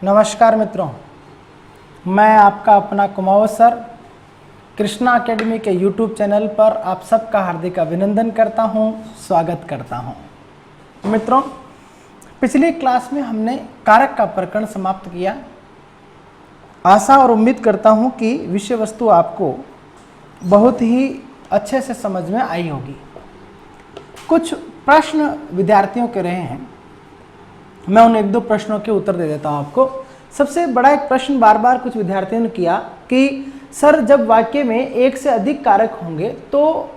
नमस्कार मित्रों, मैं आपका अपना कुमावत सर कृष्णा एकेडमी के YouTube चैनल पर आप सबका हार्दिक अभिनंदन करता हूं, स्वागत करता हूं। मित्रों, पिछली क्लास में हमने कारक का प्रकरण समाप्त किया। आशा और उम्मीद करता हूं कि विषय वस्तु आपको बहुत ही अच्छे से समझ में आई होगी। कुछ प्रश्न विद्यार्थियों के रहे हैं, मैं उन एक दो प्रश्नों के उत्तर दे देता हूं आपको। सबसे बड़ा एक प्रश्न बार बार कुछ विद्यार्थियों ने किया कि सर, जब वाक्य में एक से अधिक कारक होंगे तो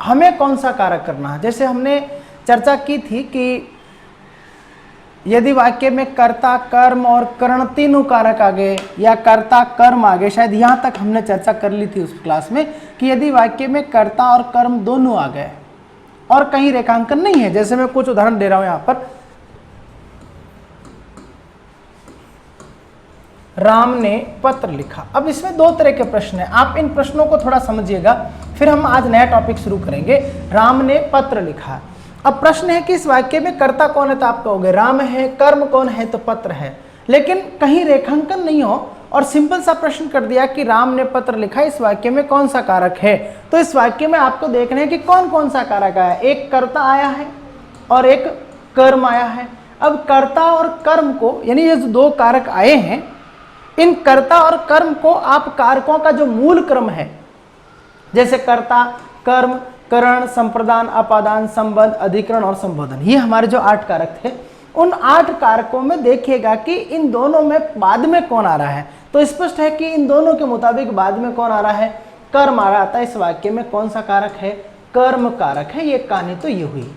हमें कौन सा कारक करना है। जैसे हमने चर्चा की थी कि यदि वाक्य में कर्ता, कर्म और करण तीनों कारक आ गए या कर्ता कर्म आ गए, शायद यहां तक हमने चर्चा कर ली थी उस क्लास में कि यदि वाक्य में कर्ता और कर्म दोनों आ गए और कहीं रेखांकन नहीं है, जैसे मैं कुछ उदाहरण दे रहा हूं यहां पर, राम ने पत्र लिखा। अब इसमें दो तरह के प्रश्न हैं, आप इन प्रश्नों को थोड़ा समझिएगा, फिर हम आज नया टॉपिक शुरू करेंगे। राम ने पत्र लिखा। अब प्रश्न है कि इस वाक्य में कर्ता कौन है, तो आप कहोगे राम है, कर्म कौन है, तो पत्र है, लेकिन कहीं रेखांकन नहीं हो और सिंपल सा प्रश्न कर दिया कि राम ने पत्र लिखा, इस वाक्य में कौन सा कारक है। तो इस वाक्य में आपको देखना है कि कौन कौन सा कारक आया। एक कर्ता आया है और एक कर्म आया है। अब कर्ता और कर्म को, यानी ये जो दो कारक आए हैं, इन कर्ता और कर्म को आप कारकों का जो मूल क्रम है, जैसे कर्ता, कर्म, करण, संप्रदान, अपादान, संबंध, अधिकरण और संबोधन, ये हमारे जो 8 कारक थे, उन 8 कारकों में देखिएगा कि इन दोनों में बाद में कौन आ रहा है। तो स्पष्ट है कि इन दोनों के मुताबिक बाद में कौन आ रहा है, कर्म आ रहा था। इस वाक्य में कौन सा कारक है, कर्म कारक है। ये कहानी तो ये हुई,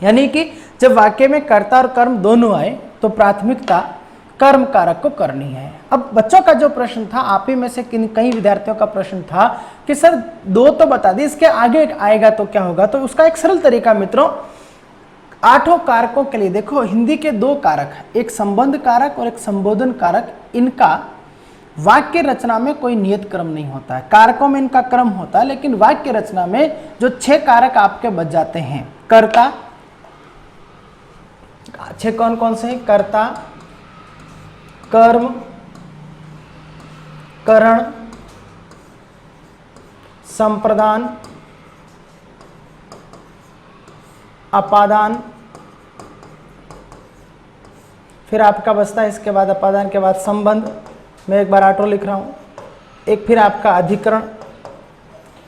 यानी कि जब वाक्य में कर्ता और कर्म दोनों आए तो प्राथमिकता कर्म कारक को करनी है। अब बच्चों का जो प्रश्न था, आप ही में से कई विद्यार्थियों का प्रश्न था कि सर दो तो बता दी, इसके आगे आएगा तो क्या होगा। तो उसका एक सरल तरीका मित्रों, 8 कारकों के लिए देखो, हिंदी के 2 कारक, एक संबंध कारक और एक संबोधन कारक, इनका वाक्य रचना में कोई नियत क्रम नहीं होता है। कारकों में इनका क्रम होता है, लेकिन वाक्य रचना में जो 6 कारक आपके बच जाते हैं, कर्ता, 6 कौन कौन से हैं, कर्ता, कर्म, करण, संप्रदान, अपादान, फिर आपका बचता है इसके बाद अपादान के बाद संबंध, मैं एक बार ऑटो लिख रहा हूं, एक फिर आपका अधिकरण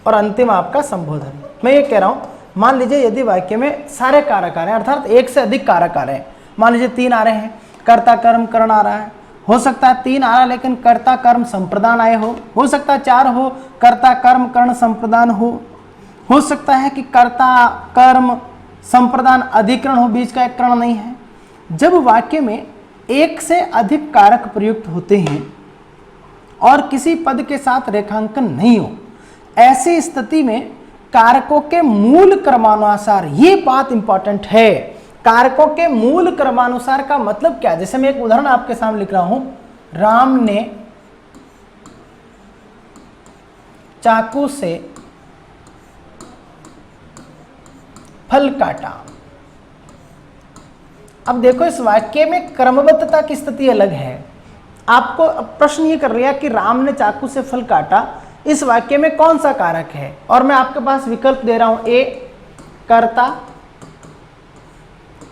और अंतिम आपका संबोधन। मैं ये कह रहा हूं, मान लीजिए यदि वाक्य में सारे कारक आ रहे हैं, अर्थात एक से अधिक कारक आ रहे हैं, मान लीजिए 3 आ रहे हैं, कर्ता, कर्म, करण आ रहा है, हो सकता है 3 आ रहा है लेकिन कर्ता, कर्म, संप्रदान आए हो सकता है 4 हो, कर्ता, कर्म, कर्ण, संप्रदान हो सकता है कि कर्ता, कर्म, संप्रदान, अधिकरण हो, बीच का एक कर्ण नहीं है। जब वाक्य में एक से अधिक कारक प्रयुक्त होते हैं और किसी पद के साथ रेखांकन नहीं हो, ऐसी स्थिति में कारकों के मूल क्रमानुसार, ये बात इंपॉर्टेंट है, कारकों के मूल क्रमानुसार का मतलब क्या। जैसे मैं एक उदाहरण आपके सामने लिख रहा हूं, राम ने चाकू से फल काटा। अब देखो, इस वाक्य में क्रमबद्धता की स्थिति अलग है। आपको प्रश्न ये कर रहा है कि राम ने चाकू से फल काटा, इस वाक्य में कौन सा कारक है, और मैं आपके पास विकल्प दे रहा हूं, ए कर्ता,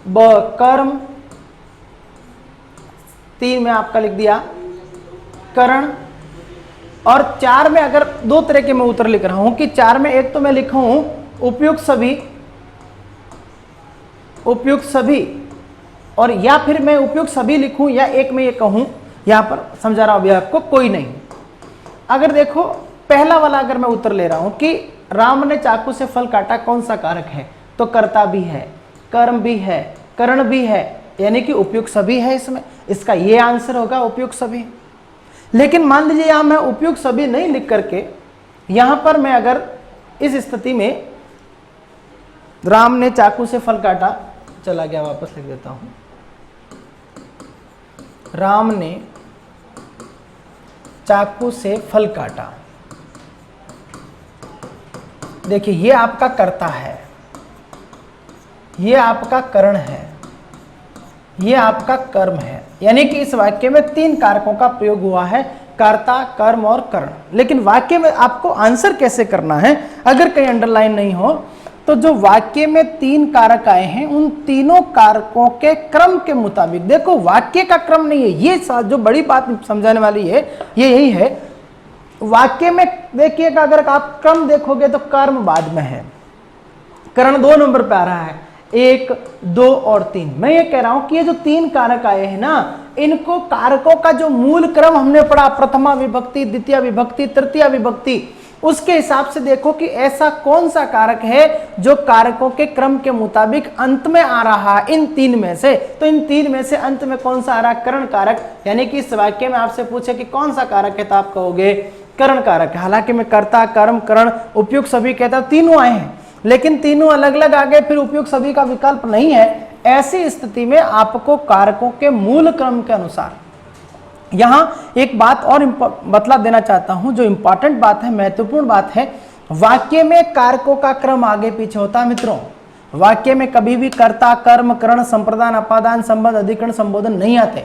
ब कर्म, 3 में आपका लिख दिया करण, और 4 में अगर 2 तरह के मैं उत्तर लिख रहा हूं कि 4 में एक तो मैं लिखा हूं उपयुक्त सभी, और या फिर मैं उपयुक्त सभी लिखूं, या एक में ये कहूं, यहां पर समझा रहा हूं आपको, कोई नहीं। अगर देखो पहला वाला अगर मैं उत्तर ले रहा हूं कि राम ने चाकू से फल काटा, कौन सा कारक है, तो कर्ता भी है, कर्म भी है, करण भी है, यानी कि उपयुक्त सभी है इसमें, इसका ये आंसर होगा उपयुक्त सभी। लेकिन मान लीजिए यहां मैं उपयुक्त सभी नहीं लिख करके, यहां पर मैं अगर इस स्थिति में राम ने चाकू से फल काटा, चला गया, वापस लिख देता हूं, राम ने चाकू से फल काटा, देखिए ये आपका कर्ता है, ये आपका करण है, ये आपका कर्म है, यानी कि इस वाक्य में 3 कारकों का प्रयोग हुआ है, कर्ता, कर्म और करण। लेकिन वाक्य में आपको आंसर कैसे करना है, अगर कहीं अंडरलाइन नहीं हो तो जो वाक्य में 3 कारक आए हैं उन तीनों कारकों के क्रम के मुताबिक, देखो वाक्य का क्रम नहीं है, ये जो बड़ी बात समझाने वाली है ये यही है। वाक्य में देखिएगा, अगर आप क्रम देखोगे तो कर्म बाद में है, करण 2 नंबर पे आ रहा है, 1, 2 और 3। मैं ये कह रहा हूं कि ये जो 3 कारक आए हैं ना, इनको कारकों का जो मूल क्रम हमने पढ़ा, प्रथमा विभक्ति, द्वितीय विभक्ति, तृतीय विभक्ति, उसके हिसाब से देखो कि ऐसा कौन सा कारक है जो कारकों के क्रम के मुताबिक अंत में आ रहा है इन 3 में से। तो इन 3 में से अंत में कौन सा आ रहा है, करण कारक। यानी कि इस वाक्य में आपसे पूछे कि कौन सा कारक है तो आप कहोगे करण कारक है। हालांकि मैं कर्ता, कर्म, करण, उपयुक्त सभी कहता हूं, तीनों आए हैं, लेकिन तीनों अलग अलग आ गए, फिर उपयुक्त सभी का विकल्प नहीं है। ऐसी स्थिति में आपको कारकों के मूल क्रम के अनुसार, यहां एक बात और बतला देना चाहता हूं, जो इंपॉर्टेंट बात है, महत्वपूर्ण बात है, वाक्य में कारकों का क्रम आगे पीछे होता है मित्रों। वाक्य में कभी भी कर्ता, कर्म, करण, संप्रदान, अपादान, संबंध, अधिकरण, संबोधन नहीं आते।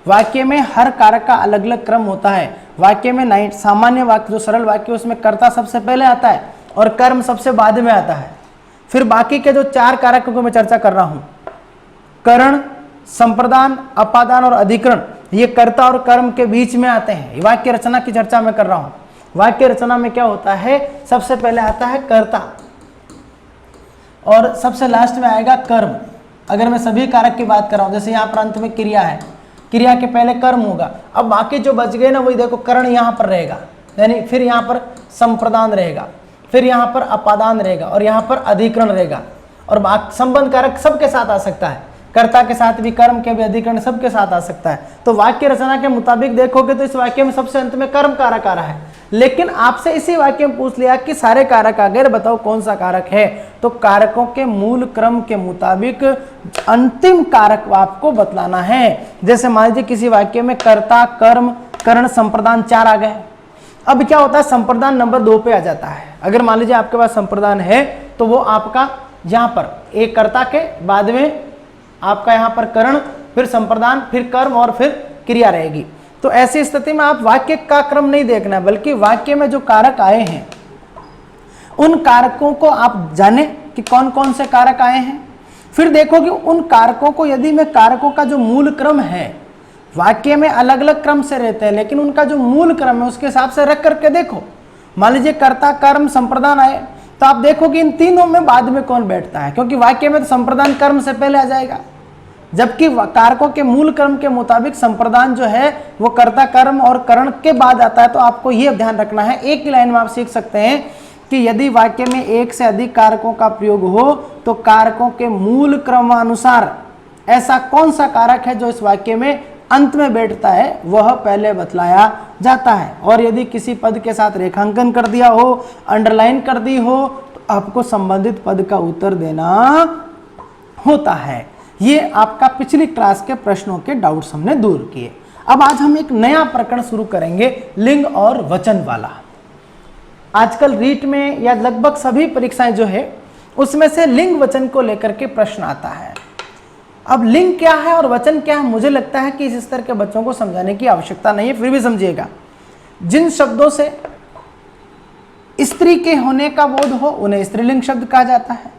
वाक्य में हर कारक का अलग अलग क्रम होता है। वाक्य में सामान्य वाक्य, जो सरल वाक्य, उसमें कर्ता सबसे पहले आता है और कर्म सबसे बाद में आता है। फिर बाकी के जो 4 कारकों को मैं चर्चा कर रहा हूं, करण, संप्रदान, अपादान और अधिकरण, ये कर्ता और कर्म के बीच में आते हैं। वाक्य रचना की चर्चा मैं कर रहा हूं। वाक्य रचना में क्या होता है, सबसे पहले आता है कर्ता और सबसे लास्ट में आएगा कर्म। अगर मैं सभी कारक की बात कर रहा हूं, जैसे यहां पर अंत में क्रिया है, क्रिया के पहले कर्म होगा। अब बाकी जो बच गए ना, वही देखो, करण यहां पर रहेगा, यानी फिर यहां पर संप्रदान रहेगा, फिर यहां पर अपादान रहेगा और यहां पर अधिकरण रहेगा। और संबंध कारक सबके साथ आ सकता है, कर्ता के साथ भी, कर्म के भी, अधिकरण सबके साथ आ सकता है। तो वाक्य रचना के मुताबिक देखोगे तो इस वाक्य में सबसे अंत में कर्म कारक आ रहा है। लेकिन आपसे इसी वाक्य में पूछ लिया कि सारे कारक आ गए, बताओ कौन सा कारक है, तो कारकों के मूल क्रम के मुताबिक अंतिम कारक आपको बतलाना है। जैसे मान लीजिए किसी वाक्य में कर्ता, कर्म, करण, संप्रदान 4 आ गए। अब क्या होता है, संप्रदान नंबर 2 पे आ जाता है। अगर मान लीजिए आपके पास संप्रदान है तो वो आपका यहां पर एक कर्ता के बाद में आपका यहां पर करण, फिर संप्रदान, फिर कर्म और फिर क्रिया रहेगी। तो ऐसी स्थिति में आप वाक्य का क्रम नहीं देखना, बल्कि वाक्य में जो कारक आए हैं उन कारकों को आप जाने कि कौन कौन से कारक आए हैं। फिर देखो कि उन कारकों को, यदि मैं कारकों का जो मूल क्रम है, वाक्य में अलग अलग क्रम से रहते हैं, लेकिन उनका जो मूल क्रम है उसके हिसाब से रख करके देखो। मान लीजिए कर्ता, कर्म, संप्रदान आए, तो आप देखो कि इन तीनों में बाद में कौन बैठता है, क्योंकि वाक्य में तो संप्रदान कर्म से पहले आ जाएगा, जबकि कारकों के मूल क्रम के मुताबिक संप्रदान जो है वो कर्ता, कर्म और करण के बाद आता है। तो आपको ये ध्यान रखना है, एक ही लाइन में आप सीख सकते हैं कि यदि वाक्य में एक से अधिक कारकों का प्रयोग हो तो कारकों के मूल क्रमानुसार ऐसा कौन सा कारक है जो इस वाक्य में अंत में बैठता है, वह पहले बतलाया जाता है। और यदि किसी पद के साथ रेखांकन कर दिया हो, अंडरलाइन कर दी हो, तो आपको संबंधित पद का उत्तर देना होता है। ये आपका पिछली क्लास के प्रश्नों के डाउट्स हमने दूर किए। अब आज हम एक नया प्रकरण शुरू करेंगे, लिंग और वचन वाला। आजकल रीट में या लगभग सभी परीक्षाएं जो है उसमें से लिंग वचन को लेकर के प्रश्न आता है। अब लिंग क्या है और वचन क्या है, मुझे लगता है कि इस स्तर के बच्चों को समझाने की आवश्यकता नहीं है, फिर भी समझिएगा। जिन शब्दों से स्त्री के होने का बोध हो उन्हें स्त्रीलिंग शब्द कहा जाता है।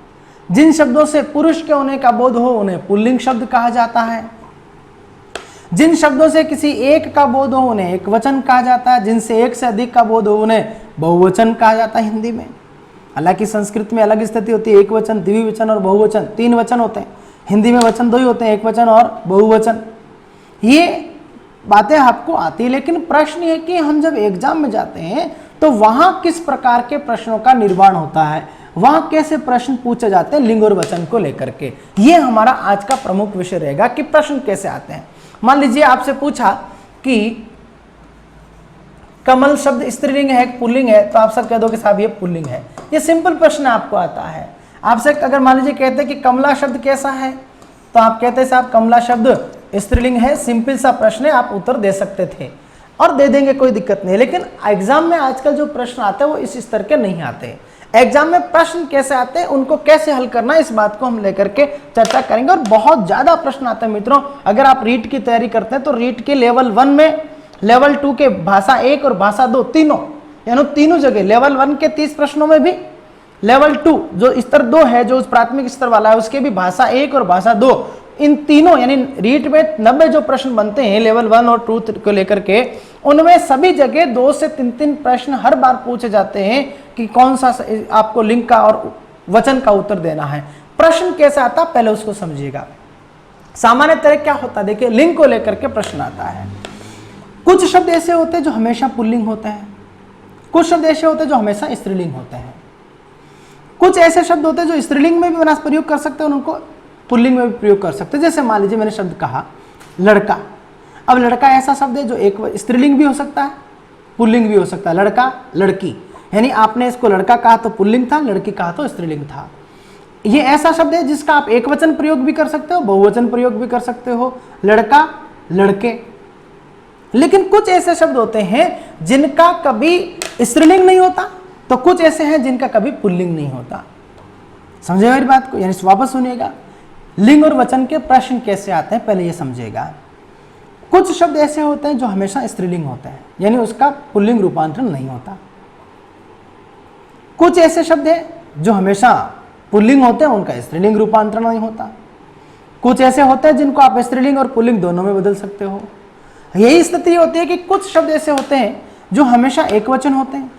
जिन शब्दों से पुरुष के होने का बोध हो उन्हें पुल्लिंग शब्द कहा जाता है। जिन शब्दों से किसी एक का बोध हो उन्हें एक वचन कहा जाता है। जिनसे एक से अधिक का बोध हो उन्हें बहुवचन कहा जाता है हिंदी में। हालांकि संस्कृत में अलग स्थिति होती है, एक वचन, द्विवचन और बहुवचन, 3 वचन होते हैं। हिंदी में वचन 2 ही होते हैं, एक वचन और बहुवचन। ये बातें आपको आती है, लेकिन प्रश्न ये कि हम जब एग्जाम में जाते हैं तो वहां किस प्रकार के प्रश्नों का निर्माण होता है, वहां कैसे प्रश्न पूछे जाते हैं लिंग और वचन को लेकर के। ये हमारा आज का प्रमुख विषय रहेगा कि प्रश्न कैसे आते हैं। मान लीजिए आपसे पूछा कि कमल शब्द स्त्रीलिंग है पुल्लिंग है, तो आप सब कह दो कि साहब ये पुल्लिंग है। ये सिंपल प्रश्न आपको आता है। आपसे अगर मान लीजिए कहते हैं कि कमला शब्द कैसा है, तो आप कहते हैं साहब कमला शब्द स्त्रीलिंग है। सिंपल सा प्रश्न है, आप उत्तर दे सकते थे और दे देंगे, कोई दिक्कत नहीं। लेकिन एग्जाम में आजकल जो प्रश्न आते हैं वो इस स्तर के नहीं आते। एग्जाम में प्रश्न कैसे आते हैं, उनको कैसे हल करना है, इस बात को हम लेकर के चर्चा करेंगे। और बहुत ज्यादा प्रश्न आते हैं मित्रों। अगर आप रीट की तैयारी करते हैं तो रीट के लेवल 1 में, लेवल 2 के भाषा 1 और भाषा 2 तीनों, यानी तीनों जगह लेवल 1 के 30 प्रश्नों में भी, लेवल 2 जो स्तर 2 है, जो प्राथमिक स्तर वाला है, उसके भी भाषा 1 और भाषा 2, इन तीनों यानी रीट में 90 जो प्रश्न बनते हैं लेवल 1 और 2 को लेकर के, उनमें सभी जगह 2 से 3 प्रश्न हर बार पूछे जाते हैं कि कौन सा आपको लिंग का और वचन का उत्तर देना है। प्रश्न कैसे आता पहले उसको समझिएगा। सामान्यतः क्या होता है, देखिए लिंग को लेकर के प्रश्न आता है। कुछ शब्द ऐसे होते हैं जो हमेशा पुल्लिंग होते हैं, कुछ शब्द ऐसे होते हैं जो हमेशा स्त्रीलिंग होते हैं, कुछ ऐसे शब्द होते हैं जो स्त्रीलिंग में भी बना प्रयोग कर सकते हैं और उनको पुल्लिंग में भी प्रयोग कर सकते हैं। जैसे मान लीजिए मैंने शब्द कहा लड़का, अब लड़का ऐसा शब्द है जो एक स्त्रीलिंग भी हो सकता है, पुल्लिंग भी हो सकता है। लड़का, लड़की, यानी आपने इसको लड़का कहा तो पुल्लिंग था, लड़की कहा तो स्त्रीलिंग था। ये ऐसा शब्द है जिसका आप एक वचन प्रयोग भी कर सकते हो, बहुवचन प्रयोग भी कर सकते हो, लड़का, लड़के। लेकिन कुछ ऐसे शब्द होते हैं जिनका कभी स्त्रीलिंग नहीं होता, तो कुछ ऐसे हैं जिनका कभी पुल्लिंग नहीं होता। समझे मेरी बात को, यानी वापस सुनिएगा। लिंग और वचन के प्रश्न कैसे आते हैं पहले ये समझिएगा। कुछ शब्द ऐसे होते हैं जो हमेशा स्त्रीलिंग होते हैं, यानी उसका पुल्लिंग रूपांतरण नहीं होता। कुछ ऐसे शब्द हैं जो हमेशा पुल्लिंग होते हैं, उनका स्त्रीलिंग रूपांतरण नहीं होता। कुछ ऐसे होते हैं जिनको आप स्त्रीलिंग और पुल्लिंग दोनों में बदल सकते हो। यही स्थिति होती है कि कुछ शब्द ऐसे होते हैं जो हमेशा एक वचन होते हैं,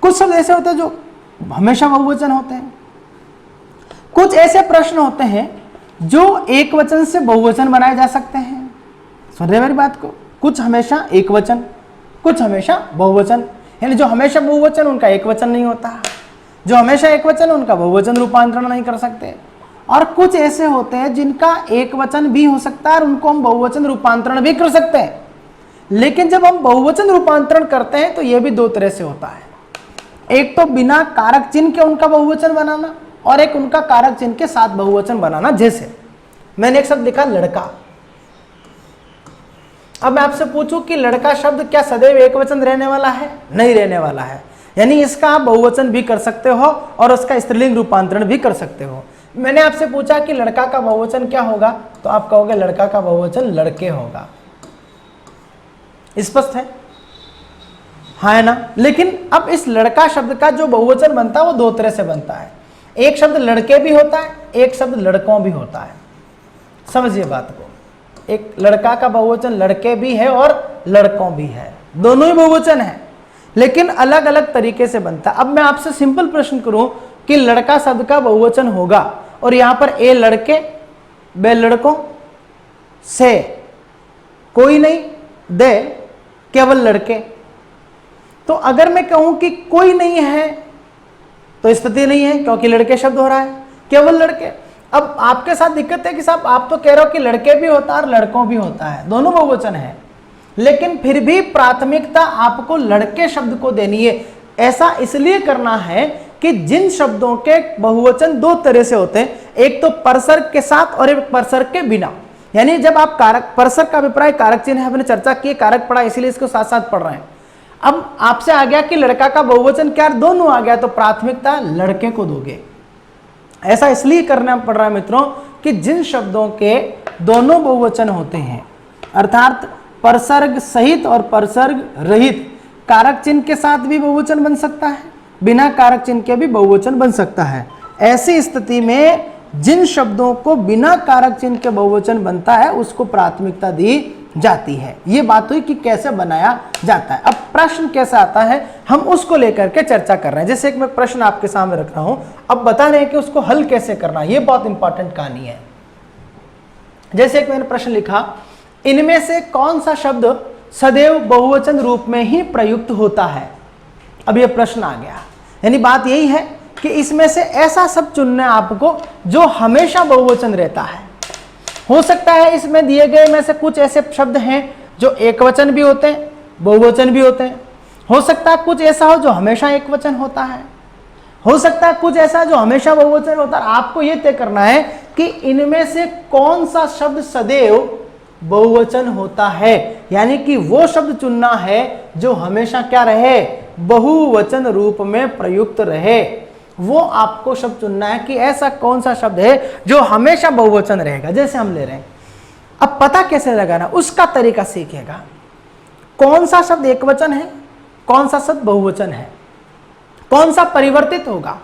कुछ शब्द ऐसे होते हैं जो हमेशा बहुवचन होते हैं। कुछ ऐसे प्रश्न होते हैं जो एक वचन से बहुवचन बनाए जा सकते हैं। सुन रहे मेरी बात को, कुछ हमेशा एक वचन, कुछ हमेशा बहुवचन, यानी जो हमेशा बहुवचन उनका एक वचन नहीं होता, जो हमेशा एक वचन उनका बहुवचन रूपांतरण नहीं कर सकते। और कुछ ऐसे होते हैं जिनका एक वचन भी हो सकता है और उनको हम बहुवचन रूपांतरण भी कर सकते हैं। लेकिन जब हम बहुवचन रूपांतरण करते हैं तो यह भी 2 तरह से होता है। एक तो बिना कारक चिन्ह के उनका बहुवचन बनाना, और एक उनका कारक चिन्ह के साथ बहुवचन बनाना। जैसे मैंने एक शब्द लिखा लड़का, अब मैं आपसे पूछूं कि लड़का शब्द क्या सदैव एक वचन रहने वाला है? नहीं रहने वाला है, यानी इसका आप बहुवचन भी कर सकते हो और उसका स्त्रीलिंग रूपांतरण भी कर सकते हो। मैंने आपसे पूछा कि लड़का का बहुवचन क्या होगा, तो आप कहोगे लड़का का बहुवचन लड़के होगा। स्पष्ट है, हाँ है ना। लेकिन अब इस लड़का शब्द का जो बहुवचन बनता है वो 2 तरह से बनता है। एक शब्द लड़के भी होता है, एक शब्द लड़कों भी होता है। समझिए बात को, एक लड़का का बहुवचन लड़के भी है और लड़कों भी है, दोनों ही बहुवचन है, लेकिन अलग अलग तरीके से बनता है। अब मैं आपसे सिंपल प्रश्न करूं कि लड़का शब्द का बहुवचन होगा और यहां पर ए लड़के, बे लड़कों, से कोई नहीं, दे केवल लड़के, तो अगर मैं कहूं कि कोई नहीं है तो स्थिति नहीं है, क्योंकि लड़के शब्द हो रहा है, केवल लड़के। अब आपके साथ दिक्कत है कि साहब आप तो कह रहे हो कि लड़के भी होता है और लड़कों भी होता है, दोनों बहुवचन है, लेकिन फिर भी प्राथमिकता आपको लड़के शब्द को देनी है। ऐसा इसलिए करना है कि जिन शब्दों के बहुवचन 2 तरह से होते हैं, एक तो परसर्ग के साथ और एक परसर्ग के बिना। यानी जब आप कारक, परसर्ग का अभिप्राय कारक चिन्ह है, हमने चर्चा की, कारक पढ़ा, इसीलिए इसको साथ साथ पढ़ रहे हैं। अब आपसे आ गया कि लड़का का बहुवचन क्या, दोनों आ गया, तो प्राथमिकता लड़के को दोगे। ऐसा इसलिए करना पड़ रहा है मित्रों कि जिन शब्दों के दोनों बहुवचन होते हैं, अर्थात परसर्ग सहित और परसर्ग रहित, कारक चिन्ह के साथ भी बहुवचन बन सकता है, बिना कारक चिन्ह के भी बहुवचन बन सकता है। ऐसी स्थिति में जिन शब्दों को बिना कारक चिन्ह के बहुवचन बनता है उसको प्राथमिकता दी जाती है। ये बात हुई कि कैसे बनाया जाता है। अब प्रश्न कैसा आता है हम उसको लेकर के चर्चा कर रहे हैं। जैसे एक मैं प्रश्न आपके सामने रख रहा हूं, अब बता रहे हैं कि उसको हल कैसे करना है, ये बहुत इंपॉर्टेंट कहानी है। जैसे एक मैंने प्रश्न लिखा, इनमें से कौन सा शब्द सदैव बहुवचन रूप में ही प्रयुक्त होता है। अब ये प्रश्न आ गया, यानी बात यही है कि इसमें से ऐसा शब्द चुनना है आपको जो हमेशा बहुवचन रहता है। हो सकता है इसमें दिए गए में से कुछ ऐसे शब्द हैं जो एक वचन भी होते हैं, बहुवचन भी होते हैं। हो सकता है कुछ ऐसा हो जो हमेशा एक वचन होता है, हो सकता है कुछ ऐसा जो हमेशा बहुवचन होता है। आपको यह तय करना है कि इनमें से कौन सा शब्द सदैव बहुवचन होता है, यानी कि वो शब्द चुनना है जो हमेशा क्या रहे, बहुवचन रूप में प्रयुक्त रहे, वो आपको शब्द चुनना है कि ऐसा कौन सा शब्द है जो हमेशा बहुवचन रहेगा। जैसे हम ले रहे हैं, अब पता कैसे लगाना, उसका तरीका सीखेगा। कौन सा शब्द एकवचन है, कौन सा शब्द बहुवचन है, कौन सा परिवर्तित होगा,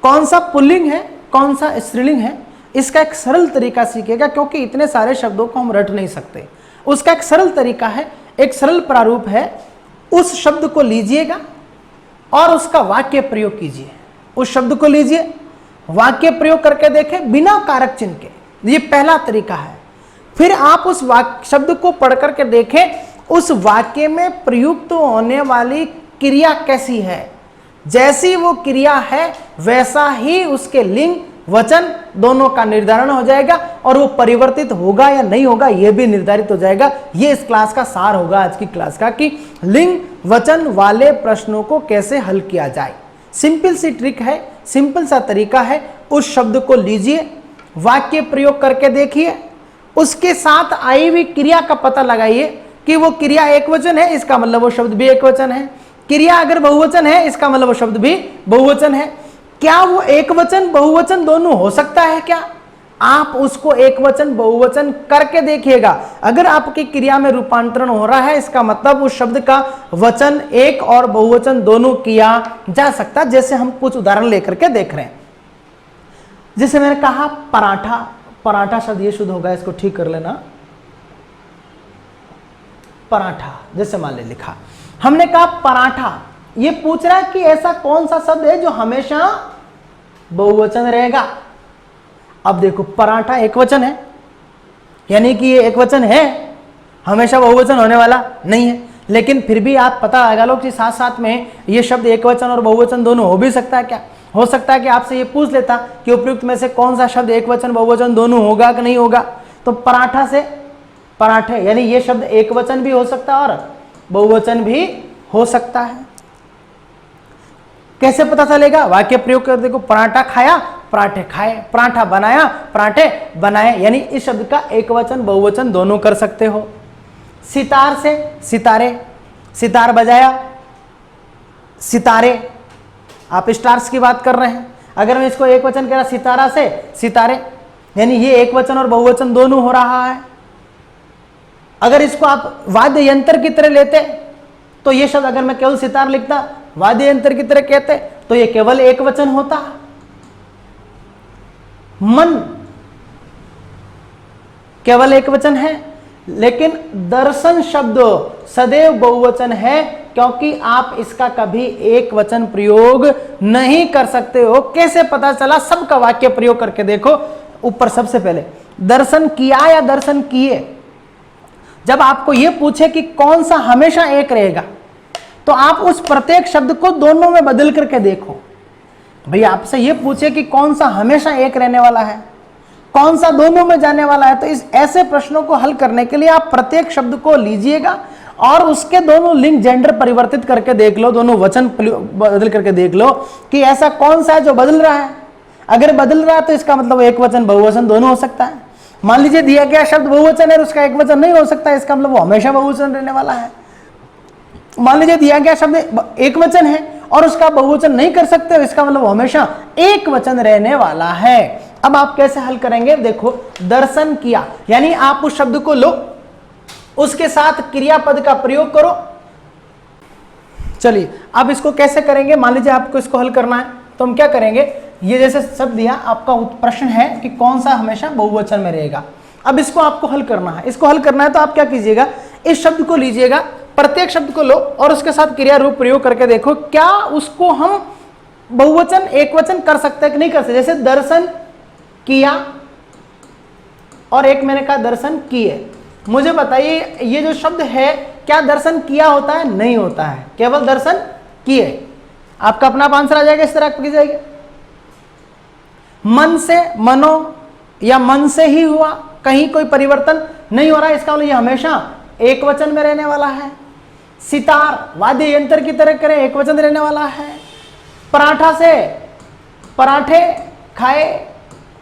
कौन सा पुल्लिंग है, कौन सा स्त्रीलिंग है, इसका एक सरल तरीका सीखेगा। क्योंकि इतने सारे शब्दों को हम रट नहीं सकते, उसका एक सरल तरीका है, एक सरल प्रारूप है। उस शब्द को लीजिएगा और उसका वाक्य प्रयोग कीजिए। उस शब्द को लीजिए, वाक्य प्रयोग करके देखें बिना कारक चिन्ह के, ये पहला तरीका है। फिर आप उस शब्द को पढ़ करके देखें उस वाक्य में प्रयुक्त होने वाली क्रिया कैसी है। जैसी वो क्रिया है वैसा ही उसके लिंग वचन दोनों का निर्धारण हो जाएगा, और वो परिवर्तित होगा या नहीं होगा यह भी निर्धारित हो जाएगा। ये इस क्लास का सार होगा आज की क्लास का, कि लिंग वचन वाले प्रश्नों को कैसे हल किया जाए। सिंपल सी ट्रिक है, सिंपल सा तरीका है। उस शब्द को लीजिए, वाक्य प्रयोग करके देखिए, उसके साथ आई हुई क्रिया का पता लगाइए कि वो क्रिया एकवचन है, इसका मतलब वो शब्द भी एकवचन है। क्रिया अगर बहुवचन है, इसका मतलब वो शब्द भी बहुवचन है। क्या वो एकवचन बहुवचन दोनों हो सकता है क्या? आप उसको एकवचन बहुवचन करके देखिएगा। अगर आपकी क्रिया में रूपांतरण हो रहा है, इसका मतलब उस शब्द का वचन एक और बहुवचन दोनों किया जा सकता। जैसे हम कुछ उदाहरण लेकर के देख रहे हैं। जैसे मैंने कहा पराठा, पराठा शब्द ये शुद्ध होगा, इसको ठीक कर लेना। पराठा, जैसे मान ले लिखा, हमने कहा पराठा, ये पूछ रहा है कि ऐसा कौन सा शब्द है जो हमेशा बहुवचन रहेगा। अब देखो पराठा एकवचन है, यानी कि ये एकवचन है, हमेशा बहुवचन होने वाला नहीं है। लेकिन फिर भी आप पता लगा लो कि साथ साथ में ये शब्द एकवचन और बहुवचन दोनों हो भी सकता है क्या? हो सकता है कि आपसे ये पूछ लेता कि उपयुक्त में से कौन सा शब्द एकवचन बहुवचन दोनों होगा कि नहीं होगा। तो पराठा से पराठे, यानी ये शब्द एकवचन भी हो सकता है और बहुवचन भी हो सकता है। कैसे पता चलेगा? वाक्य प्रयोग कर देखो, पराठा खाया, पराठे खाए, पराठा बनाया, पराठे बनाए, यानी इस शब्द का एकवचन बहुवचन दोनों कर सकते हो। सितार से सितारे, सितार बजाया, सितारे, आप स्टार्स की बात कर रहे हैं। अगर मैं इसको एकवचन कह रहा सितारा से सितारे, यानी ये एकवचन और बहुवचन दोनों हो रहा है। अगर इसको आप वाद्य यंत्र की तरह लेते तो ये शब्द, अगर मैं केवल सितार लिखता वाद्य यंत्र की तरह कहते तो ये केवल एकवचन होता। मन केवल एकवचन है, लेकिन दर्शन शब्द सदैव बहुवचन है, क्योंकि आप इसका कभी एक वचन प्रयोग नहीं कर सकते हो। कैसे पता चला? सबका वाक्य प्रयोग करके देखो। ऊपर सबसे पहले दर्शन किया या दर्शन किए, जब आपको यह पूछे कि कौन सा हमेशा एक रहेगा, तो आप उस प्रत्येक शब्द को दोनों में बदल करके देखो। भैया आपसे यह पूछे कि कौन सा हमेशा एक रहने वाला है, कौन सा दोनों में जाने वाला है, तो इस ऐसे प्रश्नों को हल करने के लिए आप प्रत्येक शब्द को लीजिएगा और उसके दोनों लिंग जेंडर परिवर्तित करके देख लो, दोनों वचन बदल करके देख लो कि ऐसा कौन सा है जो बदल रहा है। अगर बदल रहा है तो इसका मतलब एक वचन बहुवचन दोनों हो सकता है। मान लीजिए दिया गया शब्द बहुवचन है, उसका एक वचन नहीं हो सकता, इसका मतलब वो हमेशा बहुवचन रहने वाला है। मान लीजिए दिया गया शब्द एक वचन है और उसका बहुवचन नहीं कर सकते, इसका मतलब वो हमेशा एक वचन रहने वाला है। अब आप कैसे हल करेंगे? देखो, दर्शन किया, यानी आप उस शब्द को लो, उसके साथ क्रियापद का प्रयोग करो। चलिए अब इसको कैसे करेंगे? मान लीजिए आपको इसको हल करना है, तो हम क्या करेंगे? ये जैसे शब्द दिया, आपका प्रश्न है कि कौन सा हमेशा बहुवचन में रहेगा। अब इसको आपको हल करना है। इसको हल करना है तो आप क्या कीजिएगा? इस शब्द को लीजिएगा, प्रत्येक शब्द को लो और उसके साथ क्रिया रूप प्रयोग करके देखो क्या उसको हम बहुवचन एकवचन कर सकते हैं कि नहीं कर सकते। जैसे दर्शन किया और एक मैंने कहा दर्शन किए। मुझे बताइए ये जो शब्द है क्या दर्शन किया होता है? नहीं होता है, केवल दर्शन किए। आपका अपना आंसर आ जाएगा, इस तरह की जाएगी। मन से मनो या मन से ही हुआ, कहीं कोई परिवर्तन नहीं हो रहा है, इसका मतलब ये हमेशा एक वचन में रहने वाला है। सितार वाद्य यंत्र की तरह करें, एक वचन रहने वाला है। पराठा से पराठे खाए,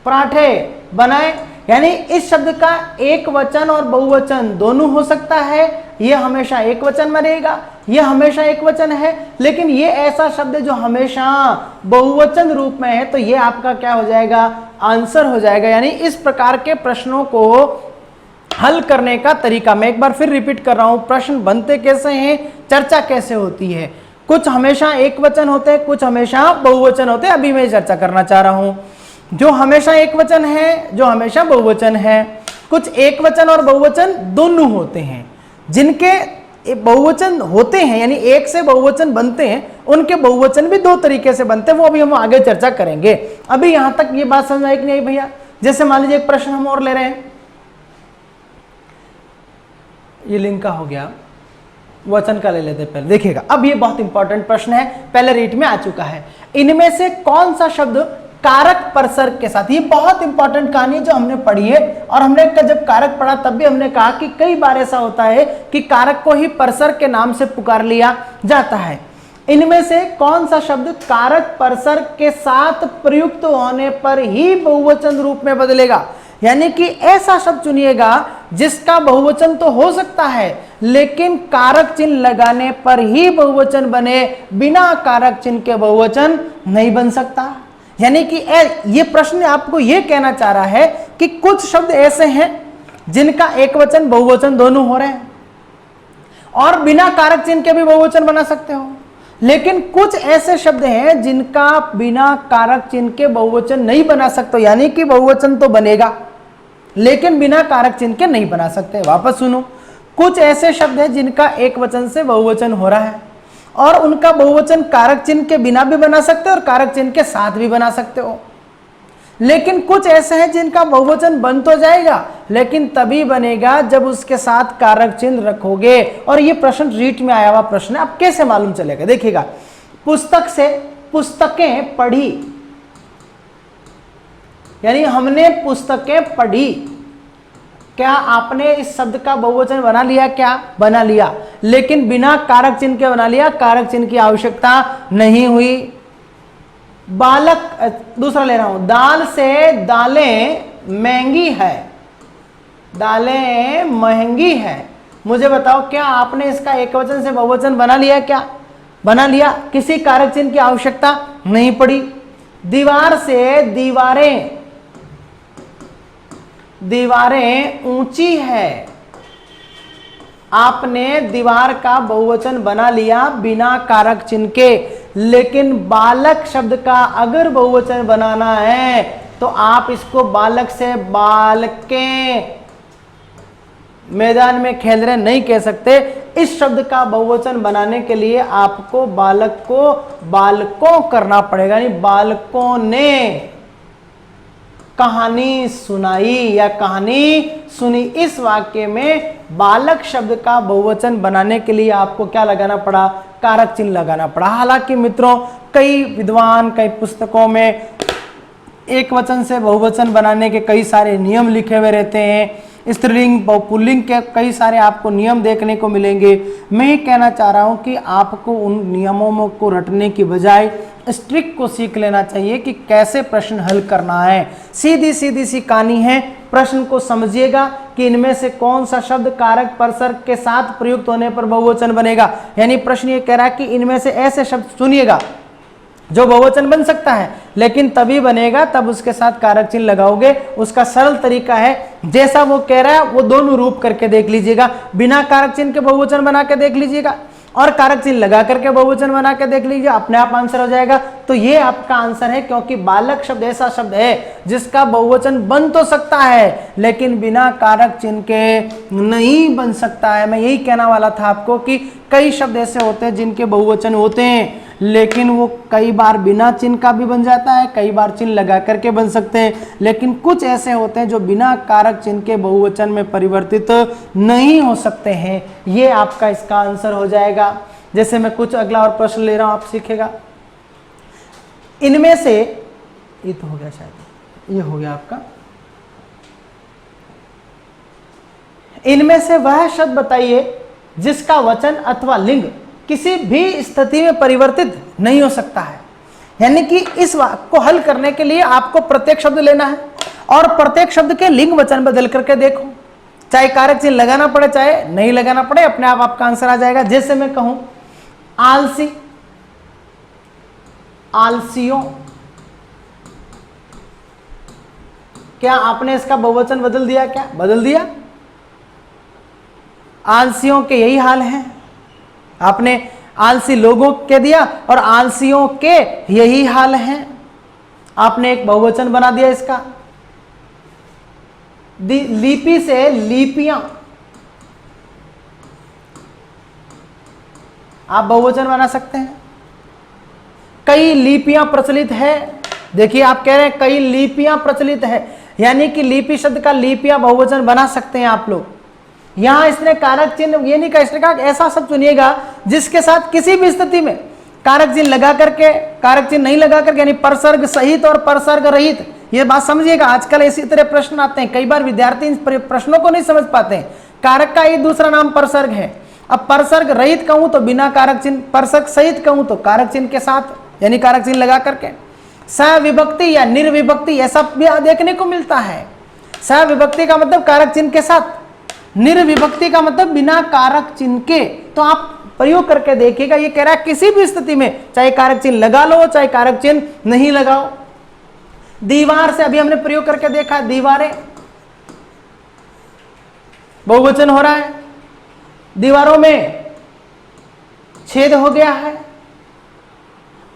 पराठे बनाए, यानी इस शब्द का एक वचन और बहुवचन दोनों हो सकता है, यह हमेशा एक वचन में रहेगा। ये हमेशा एक वचन है, लेकिन ये ऐसा शब्द है जो हमेशा बहुवचन रूप में है, तो ये आपका क्या हो जाएगा, आंसर हो जाएगा। यानी इस प्रकार के प्रश्नों को हल करने का तरीका, मैं एक बार फिर रिपीट कर रहा हूं, प्रश्न बनते कैसे हैं, चर्चा कैसे होती है। कुछ हमेशा एक वचन होते हैं, कुछ हमेशा बहुवचन होते हैं। अभी मैं चर्चा करना चाह रहा हूं जो हमेशा एक वचन है, जो हमेशा बहुवचन है। कुछ एक वचन और बहुवचन दोनों होते हैं। जिनके बहुवचन होते हैं यानी एक से बहुवचन बनते हैं, उनके बहुवचन भी दो तरीके से बनते हैं, वो अभी हम आगे चर्चा करेंगे। अभी यहां तक ये बात समझ आई कि नहीं भैया? जैसे मान लीजिए एक प्रश्न हम और ले रहे हैं, ये लिंग का हो गया, वचन का ले लेते हैं पहले। देखिएगा, अब ये बहुत इंपॉर्टेंट प्रश्न है, पहले रीट में आ चुका है। इनमें से कौन सा शब्द कारक परसर्ग के साथ, ये बहुत इंपॉर्टेंट कहानी है जो हमने पढ़ी है, और हमने जब कारक पढ़ा तब भी हमने कहा कि कई बार ऐसा होता है कि कारक को ही परसर्ग के नाम से पुकार लिया जाता है। इनमें से कौन सा शब्द कारक परसर्ग के साथ प्रयुक्त होने पर ही बहुवचन रूप में बदलेगा? यानी कि ऐसा शब्द चुनिएगा जिसका बहुवचन तो हो सकता है, लेकिन कारक चिन्ह लगाने पर ही बहुवचन बने, बिना कारक चिन्ह के बहुवचन नहीं बन सकता। यानी कि ये प्रश्न आपको ये कहना चाह रहा है कि कुछ शब्द ऐसे हैं जिनका एक वचन बहुवचन दोनों हो रहे हैं, और बिना कारक चिन्ह के भी बहुवचन बना सकते हो, लेकिन कुछ ऐसे शब्द हैं जिनका बिना कारक चिन्ह के बहुवचन नहीं बना सकते। यानी कि बहुवचन तो बनेगा लेकिन बिना कारक चिन्ह के नहीं बना सकते। वापस सुनो, कुछ ऐसे शब्द हैं जिनका एक वचन से बहुवचन हो रहा है, और उनका बहुवचन कारक चिन्ह के बिना भी बना सकते हो और कारक चिन्ह के साथ भी बना सकते हो। लेकिन कुछ ऐसे हैं जिनका बहुवचन बन तो जाएगा, लेकिन तभी बनेगा जब उसके साथ कारक चिन्ह रखोगे। और ये प्रश्न रीट में आया हुआ प्रश्न है। अब कैसे मालूम चलेगा? देखिएगा, पुस्तक से पुस्तकें पढ़ी, यानी हमने पुस्तकें पढ़ी, क्या आपने इस शब्द का बहुवचन बना लिया? क्या बना लिया, लेकिन बिना कारक चिन्ह के बना लिया, कारक चिन्ह की आवश्यकता नहीं हुई। बालक, दूसरा ले रहा हूं, दाल से दालें महंगी है, दालें महंगी है। मुझे बताओ, क्या आपने इसका एक वचन से बहुवचन बना लिया? क्या बना लिया? किसी कारक चिन्ह की आवश्यकता नहीं पड़ी। दीवार से दीवारें, दीवारें ऊंची है, आपने दीवार का बहुवचन बना लिया बिना कारक चिन्ह के। लेकिन बालक शब्द का अगर बहुवचन बनाना है तो आप इसको बालक से बालकें मैदान में खेल रहे नहीं कह सकते। इस शब्द का बहुवचन बनाने के लिए आपको बालक को बालकों करना पड़ेगा, यानी बालकों ने कहानी सुनाई या कहानी सुनी। इस वाक्य में बालक शब्द का बहुवचन बनाने के लिए आपको क्या लगाना पड़ा? कारक चिन्ह लगाना पड़ा। हालांकि मित्रों, कई विद्वान, कई पुस्तकों में एक वचन से बहुवचन बनाने के कई सारे नियम लिखे हुए रहते हैं। स्त्रीलिंग, पुल्लिंग के कई सारे आपको नियम देखने को मिलेंगे। मैं ये कहना चाह रहा हूं कि आपको उन नियमों को रटने की बजाय स्ट्रिक को सीख लेना चाहिए कि कैसे प्रश्न हल करना है। सीधी सीधी सी कहानी है। प्रश्न को समझिएगा कि इनमें से कौन सा शब्द कारक परसर्ग के साथ प्रयुक्त होने पर बहुवचन बनेगा। यानी प्रश्न ये कह रहा है कि इनमें से ऐसे शब्द चुनिएगा जो बहुवचन बन सकता है, लेकिन तभी बनेगा तब उसके साथ कारक चिन्ह लगाओगे। उसका सरल तरीका है, जैसा वो कह रहा है वो दोनों रूप करके देख लीजिएगा। बिना कारक चिन्ह के बहुवचन बना के देख लीजिएगा और कारक चिन्ह लगा करके बहुवचन बना के देख लीजिए, अपने आप आंसर हो जाएगा। तो ये आपका आंसर है, क्योंकि बालक शब्द ऐसा शब्द है जिसका बहुवचन बन तो सकता है लेकिन बिना कारक चिन्ह के नहीं बन सकता है। मैं यही कहना वाला था आपको कि कई शब्द ऐसे होते हैं जिनके बहुवचन होते हैं, लेकिन वो कई बार बिना चिन्ह का भी बन जाता है, कई बार चिन्ह लगा करके बन सकते हैं। लेकिन कुछ ऐसे होते हैं जो बिना कारक चिन्ह के बहुवचन में परिवर्तित नहीं हो सकते हैं। ये आपका इसका आंसर हो जाएगा। जैसे मैं कुछ अगला और प्रश्न ले रहा हूं, आप सीखेगा। इनमें से, ये तो हो गया शायद, ये हो गया आपका। इनमें से वह शब्द बताइए जिसका वचन अथवा लिंग किसी भी स्थिति में परिवर्तित नहीं हो सकता है। यानी कि इस वाक्य को हल करने के लिए आपको प्रत्येक शब्द लेना है और प्रत्येक शब्द के लिंग वचन बदल करके देखो, चाहे कारक चिन्ह लगाना पड़े चाहे नहीं लगाना पड़े, अपने आप आपका आंसर आ जाएगा। जैसे मैं कहूं आलसी, आलसियों। क्या आपने इसका बहुवचन बदल दिया? क्या बदल दिया? आलसियों के यही हाल है। आपने आलसी लोगों के दिया और आलसियों के यही हाल है। आपने एक बहुवचन बना दिया इसका। लिपि से लिपियां, आप बहुवचन बना सकते हैं। कई लिपियां प्रचलित है। देखिए आप कह रहे हैं कई लिपियां प्रचलित है, यानी कि लिपि शब्द का लिपियां बहुवचन बना सकते हैं आप लोग। यहां इसने कारक चिन्ह ये नहीं कहा, इसने कहा ऐसा शब्द चुनिएगा जिसके साथ किसी भी स्थिति में कारक चिन्ह लगा करके, कारक चिन्ह नहीं लगा करके, यानी परसर्ग सहित और परसर्ग रहित। ये बात समझिएगा, आजकल इसी तरह प्रश्न आते हैं। कई बार विद्यार्थी इन प्रश्नों को नहीं समझ पाते हैं। कारक का ही दूसरा नाम परसर्ग है। अब परसर्ग रहित कहूं तो बिना कारक चिन्ह, परसर्ग सहित कहूं तो कारक चिन्ह के साथ, यानी कारक चिन्ह लगा करके। सविभक्ति या निर्विभक्ति ऐसा भी देखने को मिलता है। सविभक्ति का मतलब कारक चिन्ह के साथ, निर्विभक्ति का मतलब बिना कारक चिन्ह के। तो आप प्रयोग करके देखिएगा, ये कह रहा है किसी भी स्थिति में चाहे कारक चिन्ह लगा लो चाहे कारक चिन्ह नहीं लगाओ। दीवार से अभी हमने प्रयोग करके देखा, दीवारें बहुवचन हो रहा है। दीवारों में छेद हो गया है।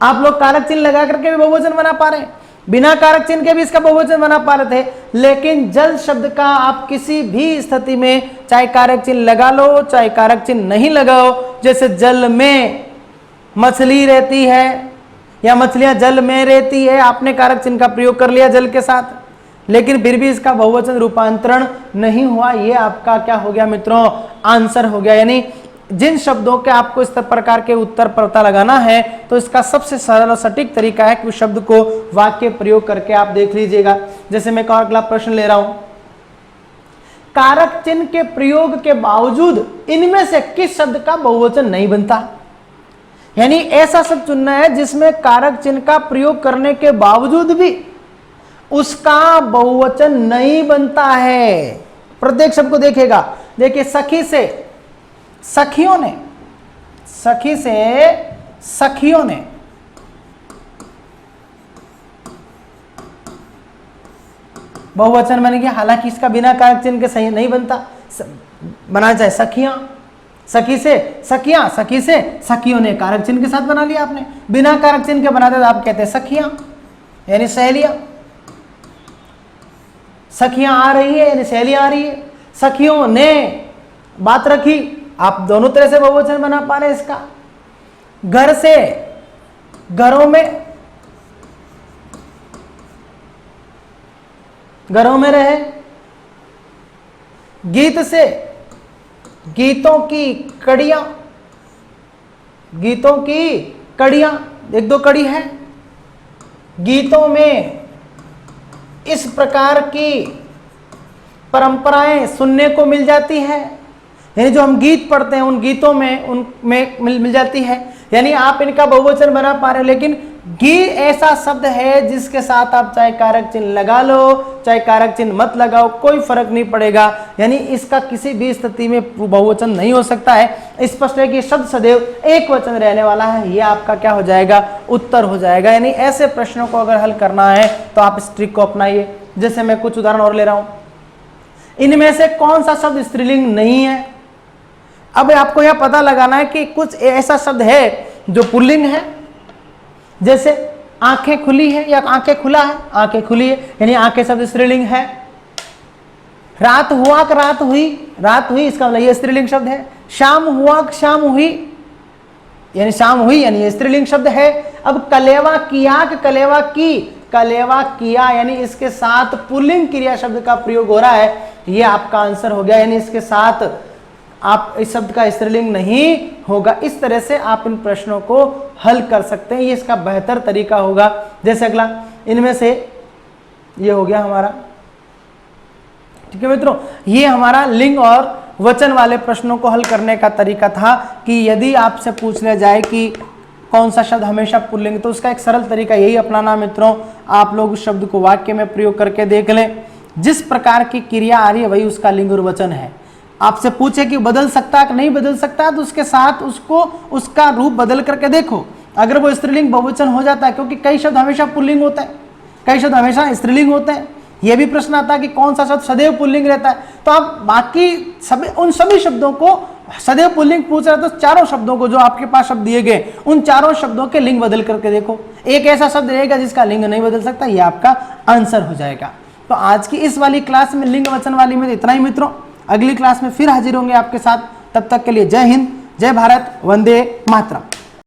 आप लोग कारक चिन्ह लगा करके भी बहुवचन बना पा रहे हैं, बिना कारक चिन्ह के भी इसका बहुवचन बना पा रहे थे। लेकिन जल शब्द का आप किसी भी स्थिति में चाहे कारक चिन्ह लगा लो चाहे कारक चिन्ह नहीं लगाओ, जैसे जल में मछली रहती है या मछलियां जल में रहती है, आपने कारक चिन्ह का प्रयोग कर लिया जल के साथ, लेकिन फिर भी इसका बहुवचन रूपांतरण नहीं हुआ। ये आपका क्या हो गया मित्रों? आंसर हो गया। यानी जिन शब्दों के आपको इस प्रकार के उत्तर पता लगाना है तो इसका सबसे सरल और सटीक तरीका है कि उस शब्द को वाक्य प्रयोग करके आप देख लीजिएगा। जैसे मैं अगला प्रश्न ले रहा हूं, कारक चिन्ह के प्रयोग के बावजूद इनमें से किस शब्द का बहुवचन नहीं बनता? यानी ऐसा शब्द चुनना है जिसमें कारक चिन्ह का प्रयोग करने के बावजूद भी उसका बहुवचन नहीं बनता है। प्रत्येक शब्द को देखिएगा। देखिए सखी से सखियों ने, सखी से सखियों ने, बहुवचन बन गया, हालांकि इसका बिना कारक चिन्ह के सही नहीं बनता, बनाना चाहे सखियां, सखी से सखियां, सखी से सखियों ने कारक चिन्ह के साथ बना लिया आपने। बिना कारक चिन्ह के बनाते तो आप कहते हैं सखियां यानी सहेलियां, सखियां आ रही है यानी सहेलियां आ रही है। सखियों ने बात रखी, आप दोनों तरह से बहुवचन बना पा रहे हैं इसका। घर से घरों में, घरों में रहे। गीत से गीतों की कड़ियां, गीतों की कड़ियां, एक दो कड़ी है। गीतों में इस प्रकार की परंपराएं सुनने को मिल जाती है, यानी जो हम गीत पढ़ते हैं उन गीतों में उनमें मिल जाती है। यानी आप इनका बहुवचन बना पा रहे हैं, लेकिन गीत ऐसा शब्द है जिसके साथ आप चाहे कारक चिन्ह लगा लो चाहे कारक चिन्ह मत लगाओ, कोई फर्क नहीं पड़ेगा। यानी इसका किसी भी स्थिति में बहुवचन नहीं हो सकता है। स्पष्ट है कि शब्द सदैव एक वचन रहने वाला है। ये आपका क्या हो जाएगा? उत्तर हो जाएगा। यानी ऐसे प्रश्नों को अगर हल करना है तो आप इस ट्रिक को अपनाइए। जैसे मैं कुछ उदाहरण और ले रहा हूं, इनमें से कौन सा शब्द स्त्रीलिंग नहीं है? अब आपको यह पता लगाना है कि कुछ ऐसा शब्द है जो पुल्लिंग है, जैसे आंखें खुली है या आंखें खुला है, आंखें खुली है यानी आंखें शब्द स्त्रीलिंग है। रात हुआ रात हुई, रात हुई इसका मतलब ये स्त्रीलिंग शब्द है। शाम हुआ शाम हुई यानी शाम हुई यानी ये स्त्रीलिंग शब्द है। अब कलेवा किया कलेवा की, कलेवा किया यानी इसके साथ पुल्लिंग क्रिया शब्द का प्रयोग हो रहा है, ये आपका आंसर हो गया। यानी इसके साथ आप इस शब्द का स्त्रीलिंग नहीं होगा। इस तरह से आप इन प्रश्नों को हल कर सकते हैं, ये इसका बेहतर तरीका होगा। जैसे अगला, इनमें से ये हो गया हमारा, ठीक है मित्रों, ये हमारा लिंग और वचन वाले प्रश्नों को हल करने का तरीका था कि यदि आपसे पूछ लिया जाए कि कौन सा शब्द हमेशा पुल्लिंग, तो उसका एक सरल तरीका यही अपनाना मित्रों, आप लोग उस शब्द को वाक्य में प्रयोग करके देख लें। जिस प्रकार की क्रिया आ रही है वही उसका लिंग और वचन है। आपसे पूछे कि बदल सकता है कि नहीं बदल सकता है, तो उसके साथ उसको उसका रूप बदल करके देखो। अगर वो स्त्रीलिंग बहुवचन हो जाता है, क्योंकि कई शब्द हमेशा पुल्लिंग होता है, कई शब्द हमेशा स्त्रीलिंग होते हैं। ये भी प्रश्न आता है कि कौन सा शब्द सदैव पुल्लिंग रहता है, तो आप बाकी उन सभी शब्दों को सदैव पुल्लिंग पूछ रहा है, तो चारों शब्दों को जो आपके पास शब्द दिए गए, उन चारों शब्दों के लिंग बदल करके देखो। एक ऐसा शब्द रहेगा जिसका लिंग नहीं बदल सकता, ये आपका आंसर हो जाएगा। तो आज की इस वाली क्लास में, लिंग वचन वाली में इतना ही मित्रों। अगली क्लास में फिर हाजिर होंगे आपके साथ, तब तक के लिए जय हिंद, जय भारत, वंदे मातरम।